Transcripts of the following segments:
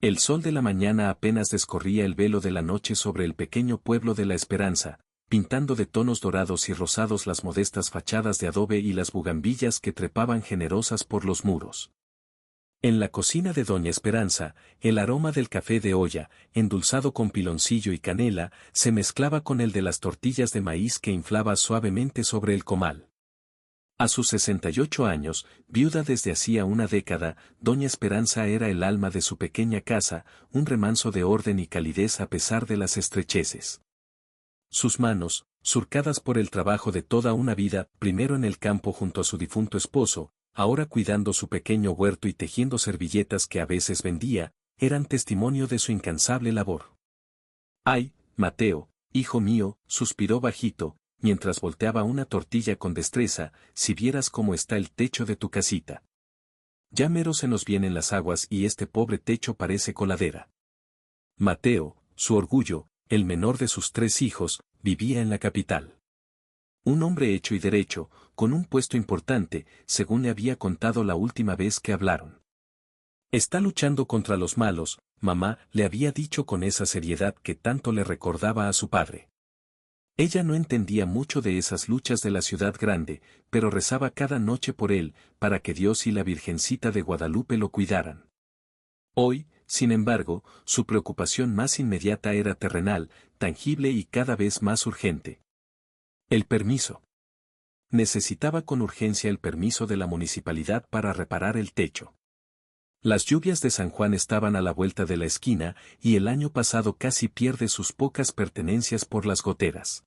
El sol de la mañana apenas descorría el velo de la noche sobre el pequeño pueblo de La Esperanza, pintando de tonos dorados y rosados las modestas fachadas de adobe y las bugambillas que trepaban generosas por los muros. En la cocina de Doña Esperanza, el aroma del café de olla, endulzado con piloncillo y canela, se mezclaba con el de las tortillas de maíz que inflaba suavemente sobre el comal. A sus 68 años, viuda desde hacía una década, Doña Esperanza era el alma de su pequeña casa, un remanso de orden y calidez a pesar de las estrecheces. Sus manos, surcadas por el trabajo de toda una vida, primero en el campo junto a su difunto esposo, ahora cuidando su pequeño huerto y tejiendo servilletas que a veces vendía, eran testimonio de su incansable labor. «Ay, Mateo, hijo mío», suspiró bajito, mientras volteaba una tortilla con destreza, «si vieras cómo está el techo de tu casita. Ya mero se nos vienen las aguas y este pobre techo parece coladera». Mateo, su orgullo, el menor de sus 3 hijos, vivía en la capital. Un hombre hecho y derecho, con un puesto importante, según le había contado la última vez que hablaron. «Está luchando contra los malos», mamá le había dicho con esa seriedad que tanto le recordaba a su padre. Ella no entendía mucho de esas luchas de la ciudad grande, pero rezaba cada noche por él, para que Dios y la Virgencita de Guadalupe lo cuidaran. Hoy, sin embargo, su preocupación más inmediata era terrenal, tangible y cada vez más urgente. El permiso. Necesitaba con urgencia el permiso de la municipalidad para reparar el techo. Las lluvias de San Juan estaban a la vuelta de la esquina y el año pasado casi pierde sus pocas pertenencias por las goteras.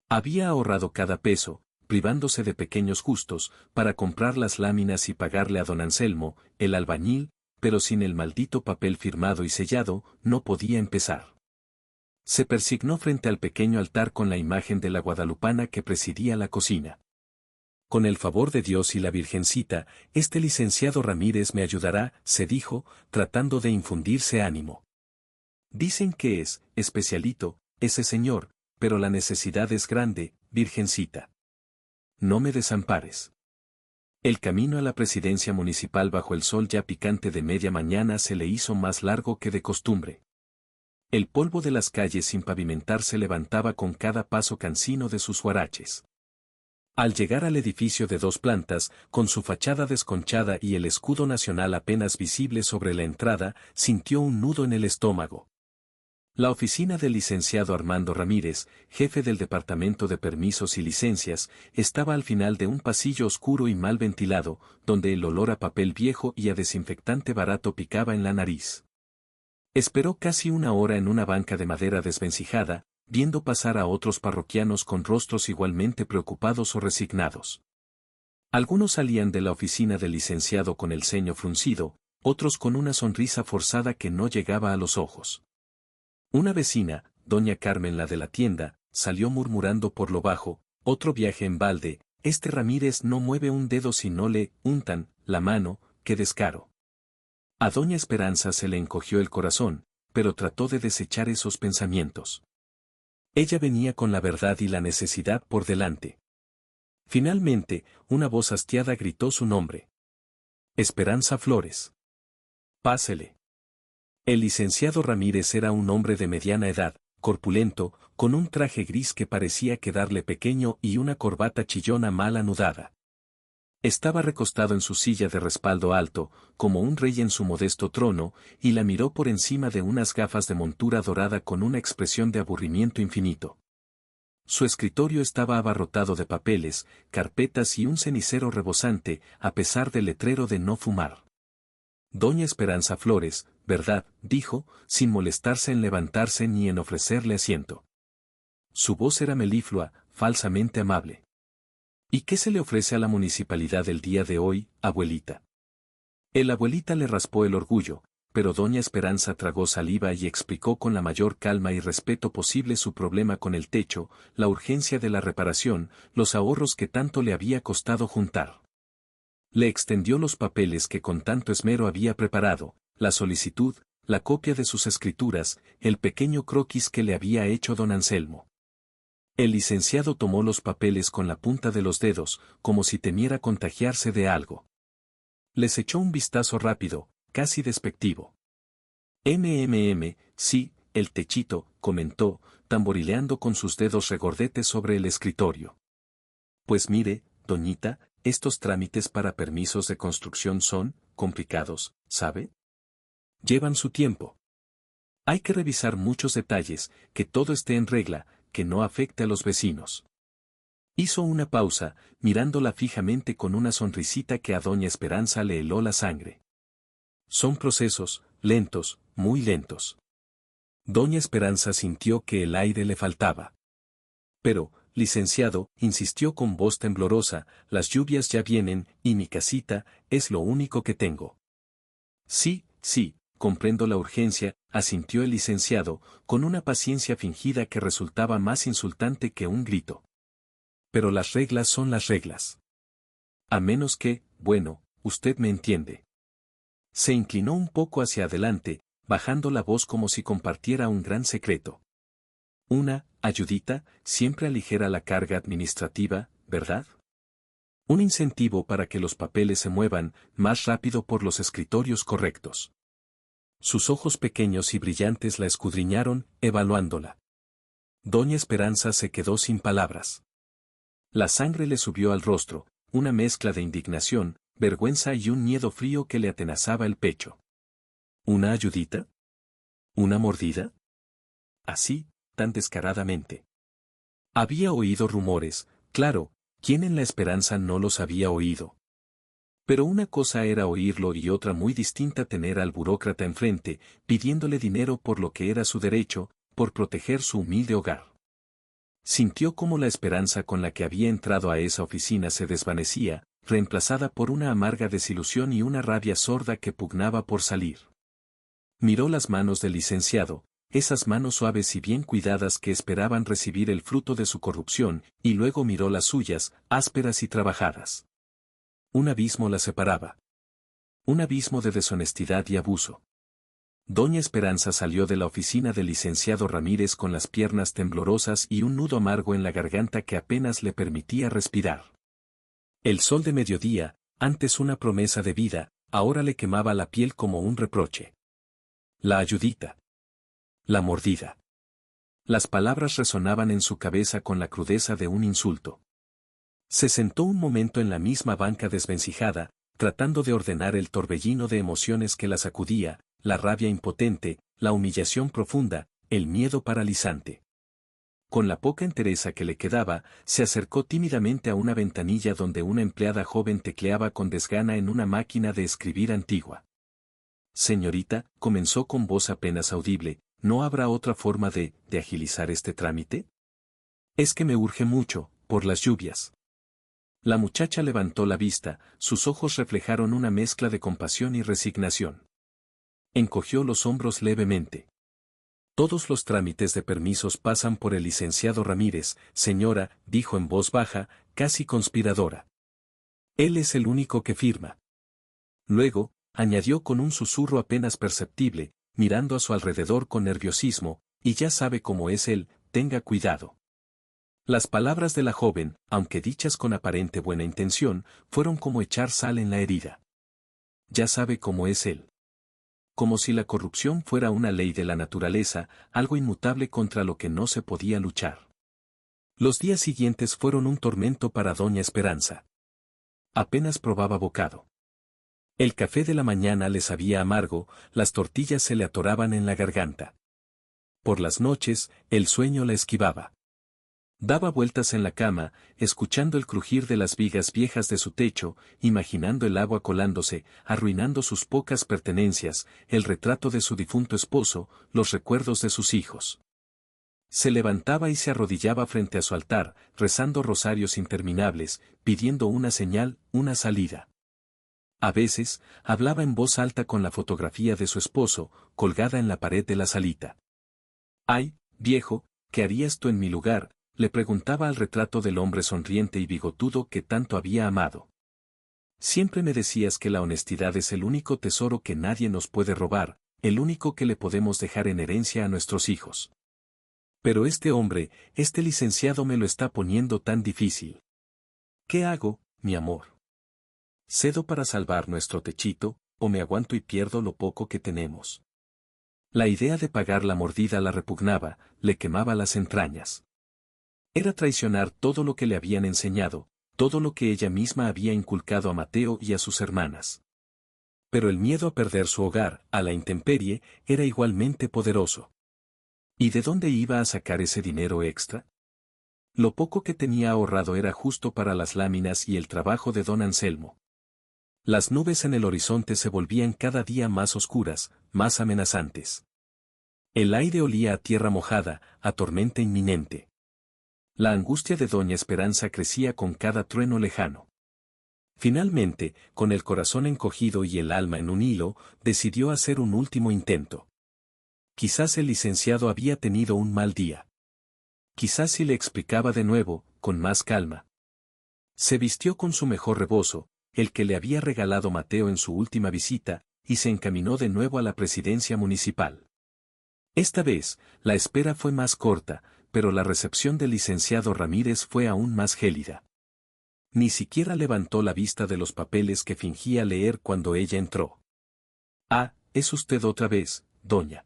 Había ahorrado cada peso, privándose de pequeños gustos, para comprar las láminas y pagarle a don Anselmo, el albañil, pero sin el maldito papel firmado y sellado, no podía empezar. Se persignó frente al pequeño altar con la imagen de la guadalupana que presidía la cocina. «Con el favor de Dios y la Virgencita, este licenciado Ramírez me ayudará», se dijo, tratando de infundirse ánimo. «Dicen que es especialito, ese señor, pero la necesidad es grande, Virgencita. No me desampares». El camino a la presidencia municipal bajo el sol ya picante de media mañana se le hizo más largo que de costumbre. El polvo de las calles sin pavimentar se levantaba con cada paso cansino de sus huaraches. Al llegar al edificio de 2 plantas, con su fachada desconchada y el escudo nacional apenas visible sobre la entrada, sintió un nudo en el estómago. La oficina del licenciado Armando Ramírez, jefe del Departamento de Permisos y Licencias, estaba al final de un pasillo oscuro y mal ventilado, donde el olor a papel viejo y a desinfectante barato picaba en la nariz. Esperó casi una hora en una banca de madera desvencijada, viendo pasar a otros parroquianos con rostros igualmente preocupados o resignados. Algunos salían de la oficina del licenciado con el ceño fruncido, otros con una sonrisa forzada que no llegaba a los ojos. Una vecina, doña Carmen la de la tienda, salió murmurando por lo bajo: «Otro viaje en balde, este Ramírez no mueve un dedo si no le untan la mano, qué descaro». A doña Esperanza se le encogió el corazón, pero trató de desechar esos pensamientos. Ella venía con la verdad y la necesidad por delante. Finalmente, una voz hastiada gritó su nombre. «Esperanza Flores». «Pásele». El licenciado Ramírez era un hombre de mediana edad, corpulento, con un traje gris que parecía quedarle pequeño y una corbata chillona mal anudada. Estaba recostado en su silla de respaldo alto, como un rey en su modesto trono, y la miró por encima de unas gafas de montura dorada con una expresión de aburrimiento infinito. Su escritorio estaba abarrotado de papeles, carpetas y un cenicero rebosante, a pesar del letrero de no fumar. «Doña Esperanza Flores, ¿verdad?», dijo, sin molestarse en levantarse ni en ofrecerle asiento. Su voz era meliflua, falsamente amable. «¿Y qué se le ofrece a la municipalidad el día de hoy, abuelita?». El abuelita le raspó el orgullo, pero doña Esperanza tragó saliva y explicó con la mayor calma y respeto posible su problema con el techo, la urgencia de la reparación, los ahorros que tanto le había costado juntar. Le extendió los papeles que con tanto esmero había preparado, la solicitud, la copia de sus escrituras, el pequeño croquis que le había hecho don Anselmo. El licenciado tomó los papeles con la punta de los dedos, como si temiera contagiarse de algo. Les echó un vistazo rápido, casi despectivo. Sí, el techito, comentó, tamborileando con sus dedos regordetes sobre el escritorio. Pues mire, doñita, estos trámites para permisos de construcción son complicados, ¿sabe? Llevan su tiempo. Hay que revisar muchos detalles, que todo esté en regla, que no afecte a los vecinos. Hizo una pausa, mirándola fijamente con una sonrisita que a doña Esperanza le heló la sangre. Son procesos, lentos, muy lentos. Doña Esperanza sintió que el aire le faltaba. Pero, licenciado, insistió con voz temblorosa, las lluvias ya vienen, y mi casita, es lo único que tengo. Sí, sí, comprendo la urgencia, asintió el licenciado, con una paciencia fingida que resultaba más insultante que un grito. Pero las reglas son las reglas. A menos que, bueno, usted me entiende. Se inclinó un poco hacia adelante, bajando la voz como si compartiera un gran secreto. Una ayudita siempre aligera la carga administrativa, ¿verdad? Un incentivo para que los papeles se muevan más rápido por los escritorios correctos. Sus ojos pequeños y brillantes la escudriñaron, evaluándola. Doña Esperanza se quedó sin palabras. La sangre le subió al rostro, una mezcla de indignación, vergüenza y un miedo frío que le atenazaba el pecho. ¿Una ayudita? ¿Una mordida? Así, tan descaradamente. Había oído rumores, claro, ¿quién en la Esperanza no los había oído? Pero una cosa era oírlo y otra muy distinta tener al burócrata enfrente, pidiéndole dinero por lo que era su derecho, por proteger su humilde hogar. Sintió como la esperanza con la que había entrado a esa oficina se desvanecía, reemplazada por una amarga desilusión y una rabia sorda que pugnaba por salir. Miró las manos del licenciado, esas manos suaves y bien cuidadas que esperaban recibir el fruto de su corrupción, y luego miró las suyas, ásperas y trabajadas. Un abismo las separaba. Un abismo de deshonestidad y abuso. Doña Esperanza salió de la oficina del licenciado Ramírez con las piernas temblorosas y un nudo amargo en la garganta que apenas le permitía respirar. El sol de mediodía, antes una promesa de vida, ahora le quemaba la piel como un reproche. La ayudita. La mordida. Las palabras resonaban en su cabeza con la crudeza de un insulto. Se sentó un momento en la misma banca desvencijada, tratando de ordenar el torbellino de emociones que la sacudía, la rabia impotente, la humillación profunda, el miedo paralizante. Con la poca entereza que le quedaba, se acercó tímidamente a una ventanilla donde una empleada joven tecleaba con desgana en una máquina de escribir antigua. Señorita, comenzó con voz apenas audible, ¿no habrá otra forma de agilizar este trámite? Es que me urge mucho, por las lluvias. La muchacha levantó la vista, sus ojos reflejaron una mezcla de compasión y resignación. Encogió los hombros levemente. Todos los trámites de permisos pasan por el licenciado Ramírez, señora, dijo en voz baja, casi conspiradora. Él es el único que firma. Luego, añadió con un susurro apenas perceptible, mirando a su alrededor con nerviosismo, y ya sabe cómo es él, tenga cuidado. Las palabras de la joven, aunque dichas con aparente buena intención, fueron como echar sal en la herida. Ya sabe cómo es él. Como si la corrupción fuera una ley de la naturaleza, algo inmutable contra lo que no se podía luchar. Los días siguientes fueron un tormento para doña Esperanza. Apenas probaba bocado. El café de la mañana le sabía amargo, las tortillas se le atoraban en la garganta. Por las noches, el sueño la esquivaba. Daba vueltas en la cama, escuchando el crujir de las vigas viejas de su techo, imaginando el agua colándose, arruinando sus pocas pertenencias, el retrato de su difunto esposo, los recuerdos de sus hijos. Se levantaba y se arrodillaba frente a su altar, rezando rosarios interminables, pidiendo una señal, una salida. A veces, hablaba en voz alta con la fotografía de su esposo, colgada en la pared de la salita. «Ay, viejo, ¿qué harías tú en mi lugar?», le preguntaba al retrato del hombre sonriente y bigotudo que tanto había amado. Siempre me decías que la honestidad es el único tesoro que nadie nos puede robar, el único que le podemos dejar en herencia a nuestros hijos. Pero este hombre, este licenciado me lo está poniendo tan difícil. ¿Qué hago, mi amor? ¿Cedo para salvar nuestro techito, o me aguanto y pierdo lo poco que tenemos? La idea de pagar la mordida la repugnaba, le quemaba las entrañas. Era traicionar todo lo que le habían enseñado, todo lo que ella misma había inculcado a Mateo y a sus hermanas. Pero el miedo a perder su hogar, a la intemperie, era igualmente poderoso. ¿Y de dónde iba a sacar ese dinero extra? Lo poco que tenía ahorrado era justo para las láminas y el trabajo de don Anselmo. Las nubes en el horizonte se volvían cada día más oscuras, más amenazantes. El aire olía a tierra mojada, a tormenta inminente. La angustia de doña Esperanza crecía con cada trueno lejano. Finalmente, con el corazón encogido y el alma en un hilo, decidió hacer un último intento. Quizás el licenciado había tenido un mal día. Quizás si le explicaba de nuevo, con más calma. Se vistió con su mejor rebozo, el que le había regalado Mateo en su última visita, y se encaminó de nuevo a la presidencia municipal. Esta vez, la espera fue más corta, pero la recepción del licenciado Ramírez fue aún más gélida. Ni siquiera levantó la vista de los papeles que fingía leer cuando ella entró. «Ah, ¿es usted otra vez, doña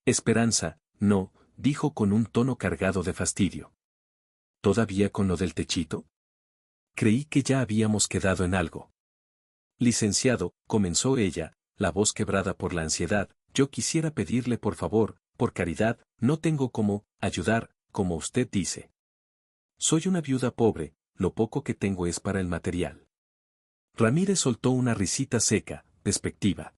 Esperanza?» «No», dijo con un tono cargado de fastidio. «¿Todavía con lo del techito? Creí que ya habíamos quedado en algo». «Licenciado», comenzó ella, la voz quebrada por la ansiedad, «yo quisiera pedirle por favor, por caridad, no tengo cómo ayudar, como usted dice. Soy una viuda pobre, lo poco que tengo es para el material». Ramírez soltó una risita seca, despectiva.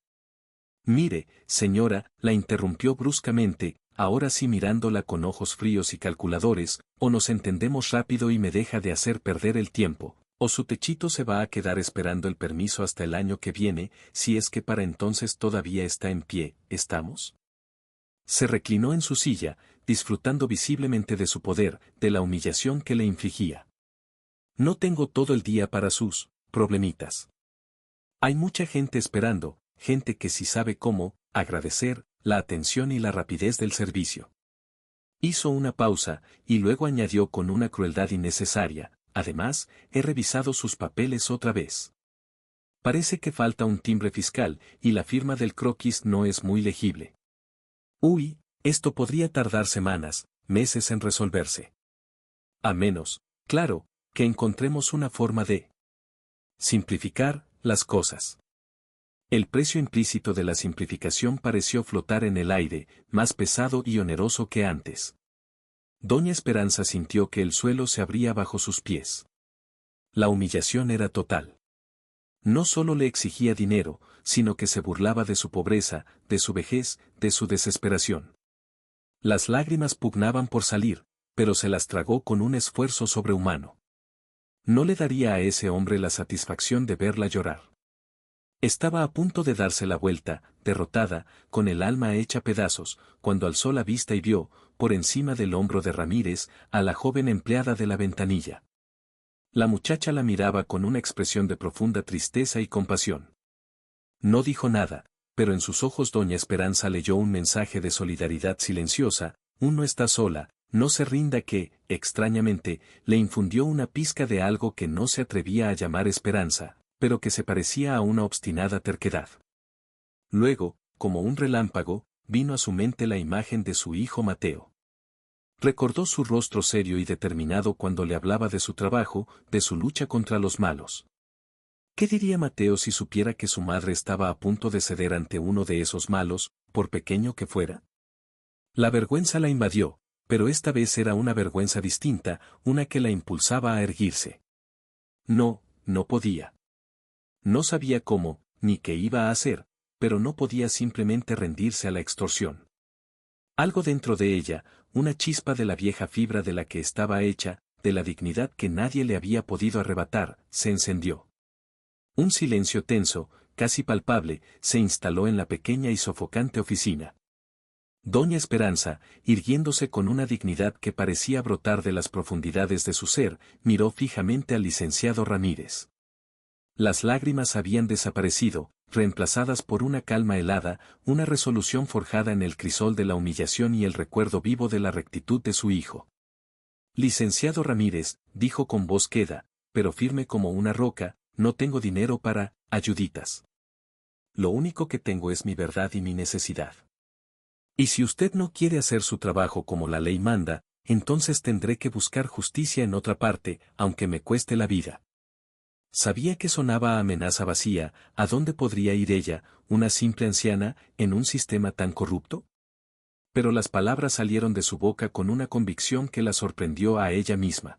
«Mire, señora», la interrumpió bruscamente, ahora sí mirándola con ojos fríos y calculadores, «o nos entendemos rápido y me deja de hacer perder el tiempo, o su techito se va a quedar esperando el permiso hasta el año que viene, si es que para entonces todavía está en pie, ¿estamos?». Se reclinó en su silla, disfrutando visiblemente de su poder, de la humillación que le infligía. «No tengo todo el día para sus problemitas. Hay mucha gente esperando, gente que sí sabe cómo agradecer la atención y la rapidez del servicio». Hizo una pausa, y luego añadió con una crueldad innecesaria, «además, he revisado sus papeles otra vez. Parece que falta un timbre fiscal, y la firma del croquis no es muy legible. Uy, esto podría tardar semanas, meses en resolverse. A menos, claro, que encontremos una forma de simplificar las cosas». El precio implícito de la simplificación pareció flotar en el aire, más pesado y oneroso que antes. Doña Esperanza sintió que el suelo se abría bajo sus pies. La humillación era total. No solo le exigía dinero, sino que se burlaba de su pobreza, de su vejez, de su desesperación. Las lágrimas pugnaban por salir, pero se las tragó con un esfuerzo sobrehumano. No le daría a ese hombre la satisfacción de verla llorar. Estaba a punto de darse la vuelta, derrotada, con el alma hecha pedazos, cuando alzó la vista y vio, por encima del hombro de Ramírez, a la joven empleada de la ventanilla. La muchacha la miraba con una expresión de profunda tristeza y compasión. No dijo nada, pero en sus ojos doña Esperanza leyó un mensaje de solidaridad silenciosa, un «no está sola, no se rinda» que, extrañamente, le infundió una pizca de algo que no se atrevía a llamar esperanza, pero que se parecía a una obstinada terquedad. Luego, como un relámpago, vino a su mente la imagen de su hijo Mateo. Recordó su rostro serio y determinado cuando le hablaba de su trabajo, de su lucha contra los malos. ¿Qué diría Mateo si supiera que su madre estaba a punto de ceder ante uno de esos malos, por pequeño que fuera? La vergüenza la invadió, pero esta vez era una vergüenza distinta, una que la impulsaba a erguirse. No, no podía. No sabía cómo, ni qué iba a hacer, pero no podía simplemente rendirse a la extorsión. Algo dentro de ella, una chispa de la vieja fibra de la que estaba hecha, de la dignidad que nadie le había podido arrebatar, se encendió. Un silencio tenso, casi palpable, se instaló en la pequeña y sofocante oficina. Doña Esperanza, irguiéndose con una dignidad que parecía brotar de las profundidades de su ser, miró fijamente al licenciado Ramírez. Las lágrimas habían desaparecido, reemplazadas por una calma helada, una resolución forjada en el crisol de la humillación y el recuerdo vivo de la rectitud de su hijo. «Licenciado Ramírez», dijo con voz queda, pero firme como una roca, «no tengo dinero para ayuditas. Lo único que tengo es mi verdad y mi necesidad. Y si usted no quiere hacer su trabajo como la ley manda, entonces tendré que buscar justicia en otra parte, aunque me cueste la vida. Sabía que sonaba a amenaza vacía. ¿A dónde podría ir ella, una simple anciana, en un sistema tan corrupto? Pero las palabras salieron de su boca con una convicción que la sorprendió a ella misma.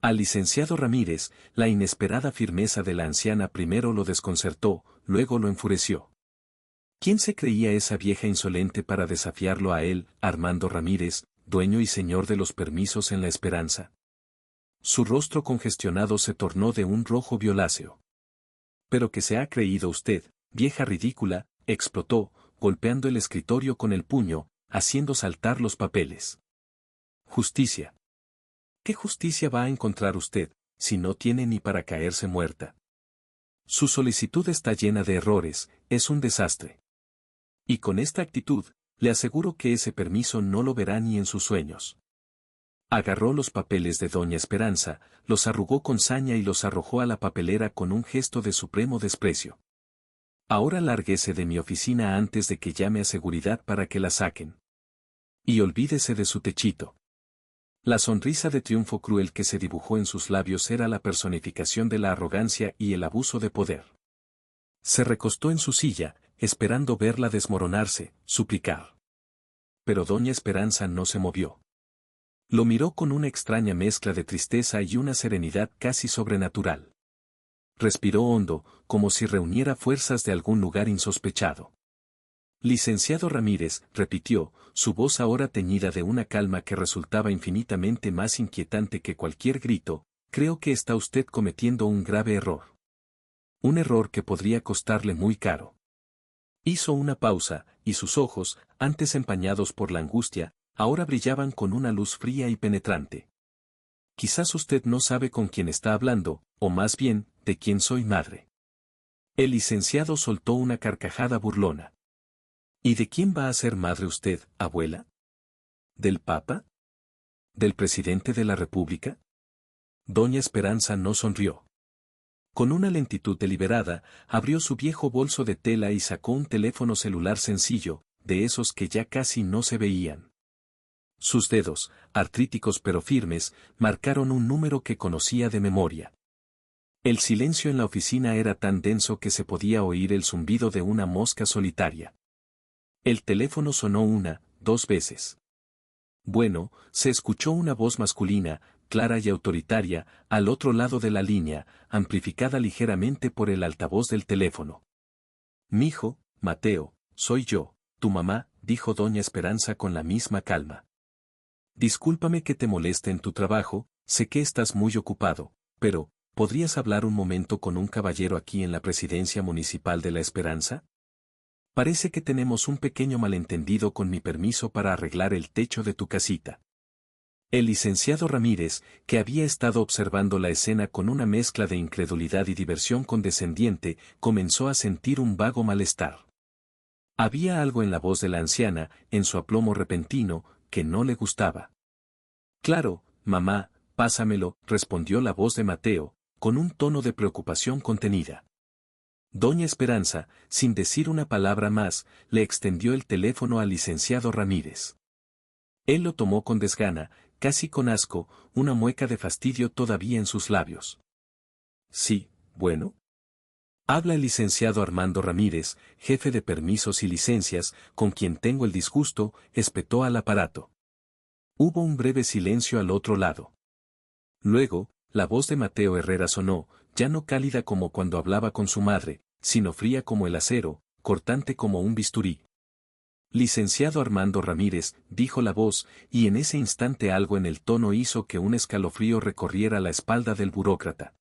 Al licenciado Ramírez, la inesperada firmeza de la anciana primero lo desconcertó, luego lo enfureció. ¿Quién se creía esa vieja insolente para desafiarlo a él, Armando Ramírez, dueño y señor de los permisos en La Esperanza? Su rostro congestionado se tornó de un rojo violáceo. «¿Pero qué se ha creído usted, vieja ridícula?», explotó, golpeando el escritorio con el puño, haciendo saltar los papeles. «Justicia. ¿Qué justicia va a encontrar usted, si no tiene ni para caerse muerta? Su solicitud está llena de errores, es un desastre. Y con esta actitud, le aseguro que ese permiso no lo verá ni en sus sueños». Agarró los papeles de doña Esperanza, los arrugó con saña y los arrojó a la papelera con un gesto de supremo desprecio. «Ahora lárguese de mi oficina antes de que llame a seguridad para que la saquen. Y olvídese de su techito». La sonrisa de triunfo cruel que se dibujó en sus labios era la personificación de la arrogancia y el abuso de poder. Se recostó en su silla, esperando verla desmoronarse, suplicar. Pero doña Esperanza no se movió. Lo miró con una extraña mezcla de tristeza y una serenidad casi sobrenatural. Respiró hondo, como si reuniera fuerzas de algún lugar insospechado. «Licenciado Ramírez», repitió, su voz ahora teñida de una calma que resultaba infinitamente más inquietante que cualquier grito, «creo que está usted cometiendo un grave error. Un error que podría costarle muy caro». Hizo una pausa, y sus ojos, antes empañados por la angustia, ahora brillaban con una luz fría y penetrante. «Quizás usted no sabe con quién está hablando, o más bien, de quién soy madre». El licenciado soltó una carcajada burlona. «¿Y de quién va a ser madre usted, abuela? ¿Del Papa? ¿Del presidente de la República?». Doña Esperanza no sonrió. Con una lentitud deliberada, abrió su viejo bolso de tela y sacó un teléfono celular sencillo, de esos que ya casi no se veían. Sus dedos, artríticos pero firmes, marcaron un número que conocía de memoria. El silencio en la oficina era tan denso que se podía oír el zumbido de una mosca solitaria. El teléfono sonó una, 2 veces. Bueno, se escuchó una voz masculina, clara y autoritaria, al otro lado de la línea, amplificada ligeramente por el altavoz del teléfono. «Mijo, Mateo, soy yo, tu mamá», dijo doña Esperanza con la misma calma. «Discúlpame que te moleste en tu trabajo, sé que estás muy ocupado, pero, ¿podrías hablar un momento con un caballero aquí en la presidencia municipal de La Esperanza? Parece que tenemos un pequeño malentendido con mi permiso para arreglar el techo de tu casita». El licenciado Ramírez, que había estado observando la escena con una mezcla de incredulidad y diversión condescendiente, comenzó a sentir un vago malestar. Había algo en la voz de la anciana, en su aplomo repentino, que no le gustaba. «Claro, mamá, pásamelo», respondió la voz de Mateo, con un tono de preocupación contenida. Doña Esperanza, sin decir una palabra más, le extendió el teléfono al licenciado Ramírez. Él lo tomó con desgana, casi con asco, una mueca de fastidio todavía en sus labios. «Sí, bueno». «Habla el licenciado Armando Ramírez, jefe de permisos y licencias, con quien tengo el disgusto», espetó al aparato. Hubo un breve silencio al otro lado. Luego, la voz de Mateo Herrera sonó, ya no cálida como cuando hablaba con su madre, sino fría como el acero, cortante como un bisturí. «Licenciado Armando Ramírez», dijo la voz, y en ese instante algo en el tono hizo que un escalofrío recorriera la espalda del burócrata.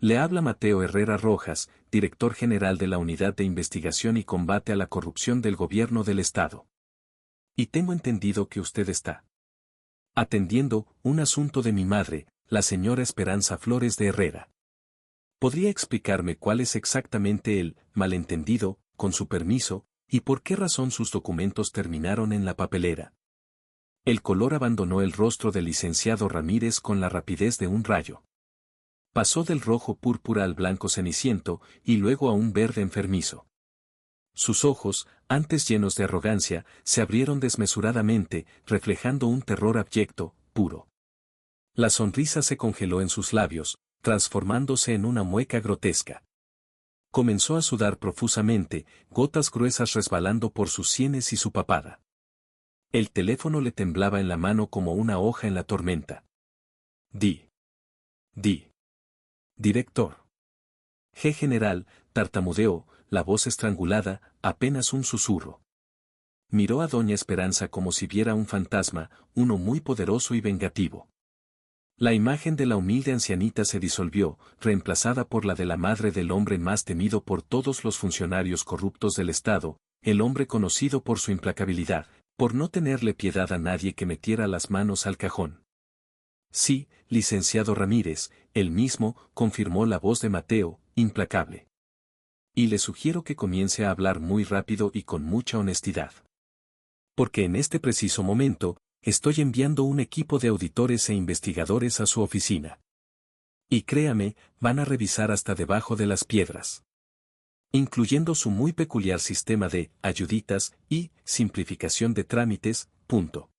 «Le habla Mateo Herrera Rojas, director general de la Unidad de Investigación y Combate a la Corrupción del Gobierno del Estado. Y tengo entendido que usted está atendiendo un asunto de mi madre, la señora Esperanza Flores de Herrera. ¿Podría explicarme cuál es exactamente el malentendido, con su permiso, y por qué razón sus documentos terminaron en la papelera?» El color abandonó el rostro del licenciado Ramírez con la rapidez de un rayo. Pasó del rojo púrpura al blanco ceniciento, y luego a un verde enfermizo. Sus ojos, antes llenos de arrogancia, se abrieron desmesuradamente, reflejando un terror abyecto, puro. La sonrisa se congeló en sus labios, transformándose en una mueca grotesca. Comenzó a sudar profusamente, gotas gruesas resbalando por sus sienes y su papada. El teléfono le temblaba en la mano como una hoja en la tormenta. Director. General, tartamudeó, la voz estrangulada, apenas un susurro. Miró a doña Esperanza como si viera un fantasma, uno muy poderoso y vengativo. La imagen de la humilde ancianita se disolvió, reemplazada por la de la madre del hombre más temido por todos los funcionarios corruptos del Estado, el hombre conocido por su implacabilidad, por no tenerle piedad a nadie que metiera las manos al cajón. Sí, licenciado Ramírez, él mismo, confirmó la voz de Mateo, implacable. Y le sugiero que comience a hablar muy rápido y con mucha honestidad. Porque en este preciso momento, estoy enviando un equipo de auditores e investigadores a su oficina. Y créame, van a revisar hasta debajo de las piedras. Incluyendo su muy peculiar sistema de ayuditas y simplificación de trámites, punto.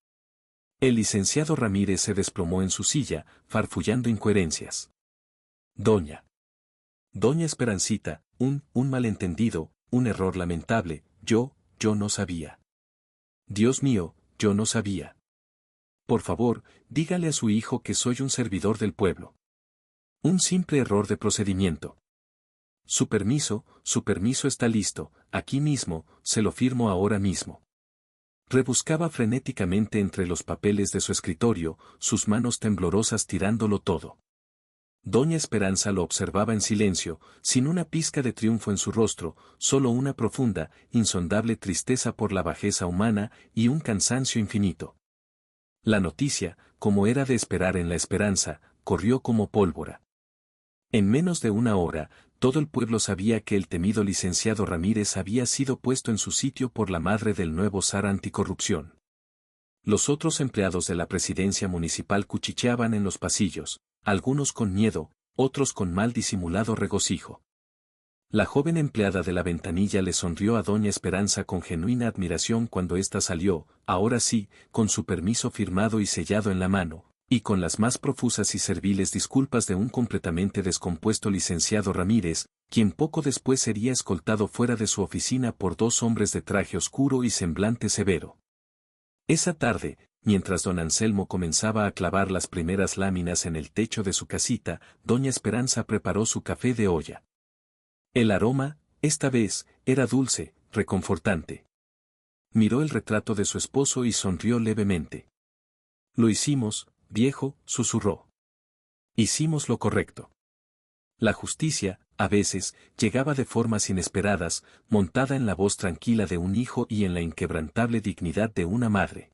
El licenciado Ramírez se desplomó en su silla, farfullando incoherencias. Doña Esperancita, un malentendido, un error lamentable, yo no sabía. Dios mío, yo no sabía. Por favor, dígale a su hijo que soy un servidor del pueblo. Un simple error de procedimiento. Su permiso está listo, aquí mismo, se lo firmo ahora mismo. Rebuscaba frenéticamente entre los papeles de su escritorio, sus manos temblorosas tirándolo todo. Doña Esperanza lo observaba en silencio, sin una pizca de triunfo en su rostro, solo una profunda, insondable tristeza por la bajeza humana y un cansancio infinito. La noticia, como era de esperar en la Esperanza, corrió como pólvora. En menos de una hora, todo el pueblo sabía que el temido licenciado Ramírez había sido puesto en su sitio por la madre del nuevo zar anticorrupción. Los otros empleados de la presidencia municipal cuchicheaban en los pasillos, algunos con miedo, otros con mal disimulado regocijo. La joven empleada de la ventanilla le sonrió a doña Esperanza con genuina admiración cuando ésta salió, ahora sí, con su permiso firmado y sellado en la mano, y con las más profusas y serviles disculpas de un completamente descompuesto licenciado Ramírez, quien poco después sería escoltado fuera de su oficina por dos hombres de traje oscuro y semblante severo. Esa tarde, mientras don Anselmo comenzaba a clavar las primeras láminas en el techo de su casita, doña Esperanza preparó su café de olla. El aroma, esta vez, era dulce, reconfortante. Miró el retrato de su esposo y sonrió levemente. Lo hicimos, viejo, susurró. Hicimos lo correcto. La justicia, a veces, llegaba de formas inesperadas, montada en la voz tranquila de un hijo y en la inquebrantable dignidad de una madre.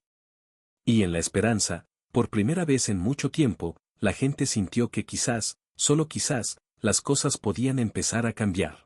Y en la Esperanza, por primera vez en mucho tiempo, la gente sintió que quizás, solo quizás, las cosas podían empezar a cambiar.